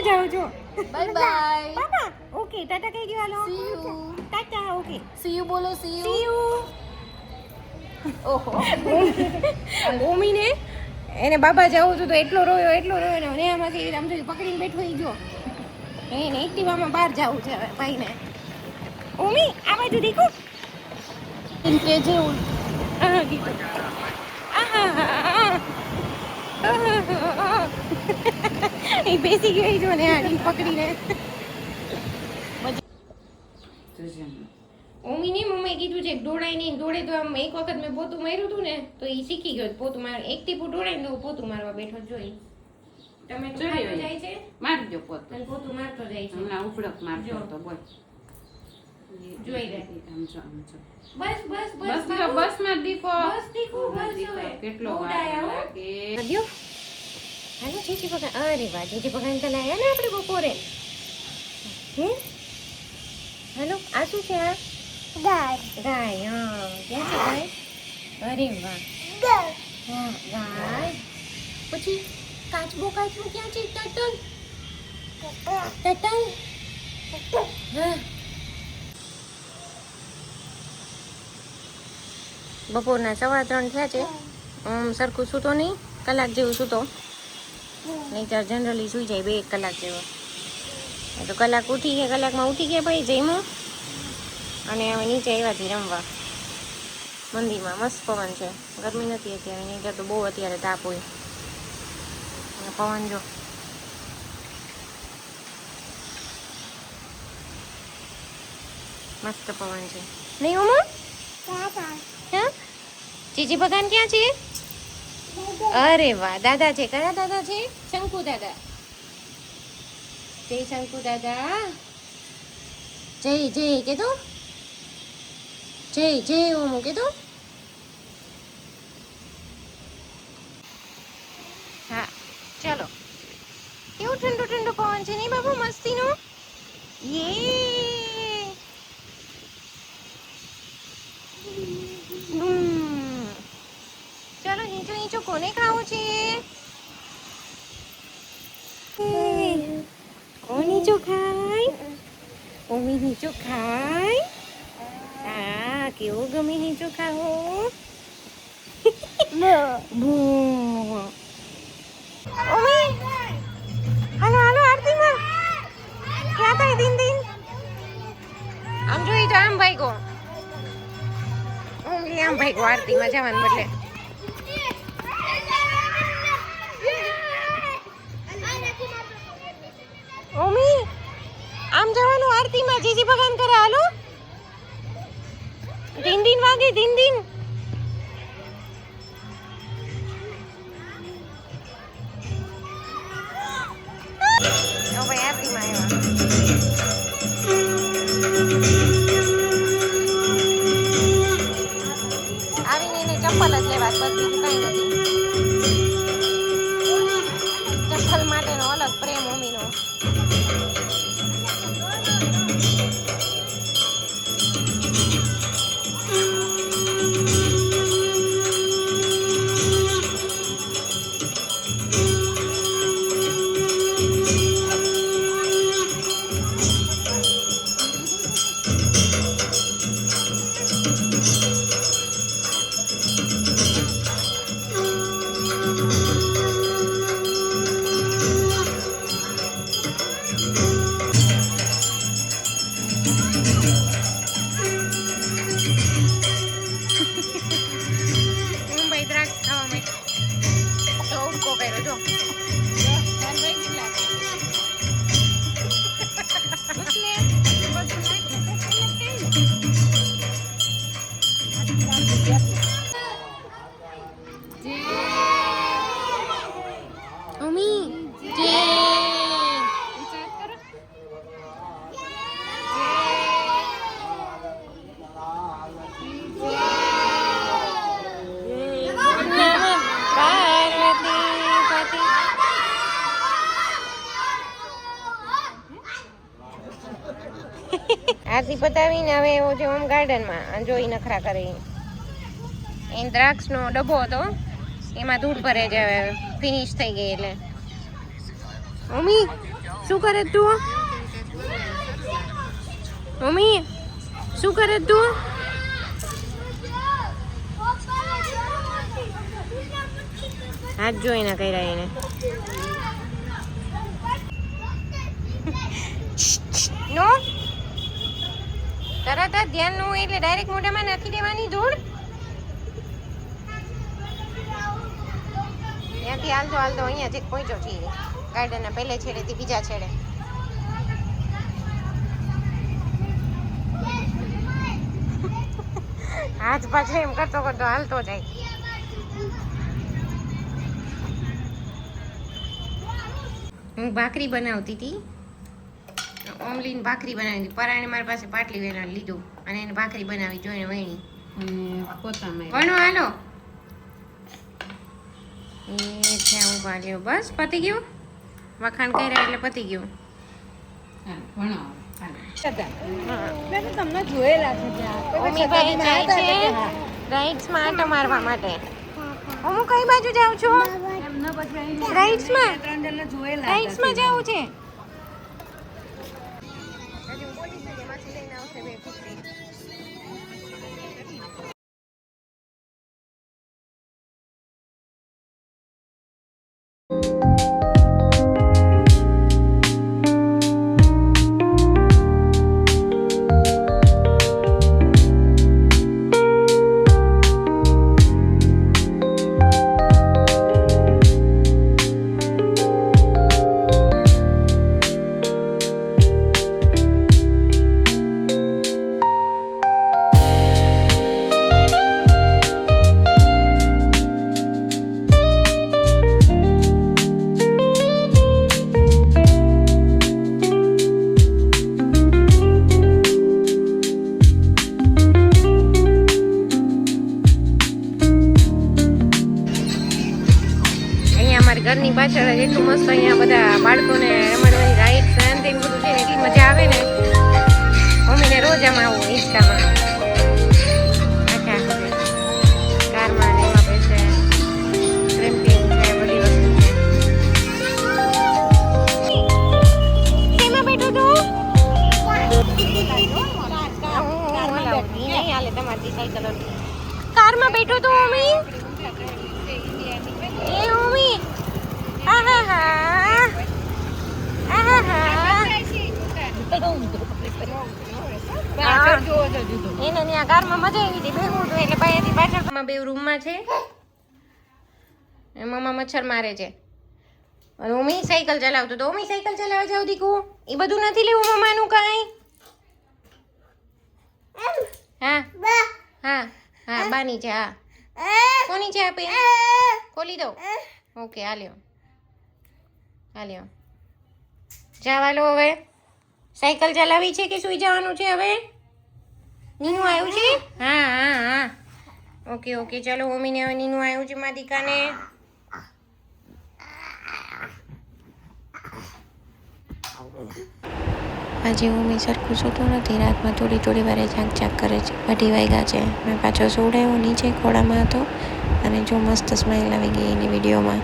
જાઓ છો? Bye bye. બાબા ઓકે ટાટા કહી ગયો હાલો. See you. Tata okay. See you બોલો સી યુ. See you. ઓહો. ઓમીને એને બાબા જાવું હતું તો એટલો રોયો ને અને એમાંથી આમ તો પકડીને બેઠો ઈ ગયો. એને એક્ટિવામાં બહાર જવું છે હવે ભાઈને. ઓમી આ બાજુ દેખો. ઇનકે જે આહા ગીતો. આહા. એ બેસી ગયો ઈ જો ને આની પકડીને. ઓમીની મમ્મીએ કીધું છે દોડાય નહીં દોડે તો આમ એક વખત મેં પોતું માર્યું હતું ને તો એ શીખી ગયો પોતું માર એક ટીપું દોડાય ને તો પોતું મારવા બેઠો જોઈ તમે જોઈ જાય છે મારી દો પોત. અને પોતું મારતો જાય છે હમણાં ઉપડક મારતો તો બોલ. જોઈ લે આમ જો બસ બસ બસ જો બસ માં દીકો. બસ દીકો બસ હવે કેટલો વાર લાગે. અદ્યો હાલો ચીચી પકા અરે વાહ ચીચી પકાને તો લાયા ને આપણે બપોરે હે હાલો આ શું છે આ ગાય હા ક્યાં છે ગાય અરે વાહ હા ગાય પછી કાચબો ક્યાં છે ટટલ હા બપોરના 3:15 થયા છે સરખું સૂતો નહીં કલાક જેવું સૂતો નહીં ત્યારે જનરલી સૂઈ જાય 2 કલાક જેવો તો કલાક ઉઠી ગયા કલાકમાં ઉઠી ગયા ભાઈ જઈમો અને હવે નીચે આવ્યા છે રમવા મંદિરમાં મસ્ત પવન છે ગરમી નથી અત્યારે નહીં તો બહુ અત્યારે તાપ હોય અને પવન જો મસ્ત પવન છે નહીં ઉમો હા ચીચી ભગવાન ક્યાં છે અરે વાહ દાદા છે કયા દાદા છે શંકુ દાદા જય શંકુ દાદા જય કે તો જય ઓમો કે તો હા ચલો કેવું ઠંડુ પવન છે નહીં બાબુ મસ્તીનો યે ચલો ઈંચો કોને ખાવું છે કોણ ઈંચો ખાય ઓમી ઈંચો ખાય હા કેવો ગમે ઈંચો ખાવો ઓમી હાલો આરતીમાં ક્યાં થાય દિન આમ જોઈ તો આમ ભાઈ ગો ઓમી આમ ભાઈ ગો આરતીમાં જવાનું બદલે ઓમી આમ જવાનું આરતીમાં જીજી ભગવાન કરે હાલો દિન વાગે દિન ઓ ભાઈ આરતીમાં આવીને એને ચપ્પલ જ લેવા બસ બીજું કઈ નથી ચપ્પલ માટેનો અલગ પ્રેમ ઓમીનો આરતી પતાવીને હવે એવો છે હોમ ગાર્ડનમાં જોઈ નખરા કરે એ દ્રાક્ષનો ડબ્બો હતો એમાં ધૂળ ભરે છે હવે ફિનિશ થઈ ગઈ એટલે મમ્મી શું કરે તું? મમ્મી શું કરે તું? હાથ જોઈને કર્યા એને. નો તરત જ ધ્યાન નું એટલે ડાયરેક્ટ મોઢામાં નાખી દેવાની ધૂળ. ત્યાંથી હાલતો હાલતો અહીંયા થી પહોંચ્યો છીએ ગાર્ડનના પહેલે છેડેથી બીજા છેડે. હાથ પાછળ એમ કરતો કરતો હાલતો જાય. હું ભાખરી બનાવતી હતી, ઓમલીન ભાખરી બનાવી હતી. પરાણે મારી પાસે પાટલી વેલણ લીધું અને એને ભાખરી બનાવી જોઈને વણી. અને પોતામાં વણો હાલો. એ ત્યાં ઉભા લ્યો. બસ પતી ગયું. વખાણ કર્યા એટલે પતી ગયું. ભણો તમને જોયેલા છે ઓમીભાઈ જાય છે રાઈડ્સમાં આંટો મારવા માટે. હું કઈ બાજુ જાઉં છું? રાઈડ્સમાં. રાઈડ્સમાં જાવું છે. ઘરની પાછળ એટલું મસ્ત અહીંયા બધા બાળકોને રમણવાની રાઈડ્સ ને તે બધું છે એટલી મજા આવે ને. મમ્મીને રોજ આમાં આવું હિંચકામાં કારમાં ને એમાં બેસે. ટ્રેમ્પલિંગ છે, બધી વસ્તુ છે. શેમાં બેઠો તું? નહીં હાલે તમારી સાયકલ. કારમાં બેઠો તું મમ્મી? એ મમ્મી એને ત્યાં કારમાં મજા આવી હતી ભેગું હતું એટલે પાયાથી પાછળ બે રૂમમાં છે. મમ્મા મચ્છર મારે છે અને મમ્મી સાયકલ ચલાવતો તો મમ્મી સાયકલ ચલાવવા જાવ દીકું. એ બધું નથી લેવું મમ્માનું કાંઈ. હા હા હા બાની છે. હા કોની છે આપે? ખોલી દો. ઓકે હાલ્યો હાલ્યો. જવાલો હવે. સાયકલ ચલાવી છે કે સુઈ જવાનું છે હવે? નીનું આવ્યું છે? હા હા હા ઓકે ઓકે ચાલો મમ્મીને હવે નીનું આવ્યું છે મારા દીકાને. આજે મમ્મી સરખું સૂતું નથી. રાતમાં થોડી થોડી વારે ઝાંક કરે છે. 2 વાગ્યા છે. મેં પાછો સુવડાવ્યો નીચે ખોળામાં હતો અને જો મસ્ત સ્માઈલ આવી ગઈ એની વિડીયોમાં.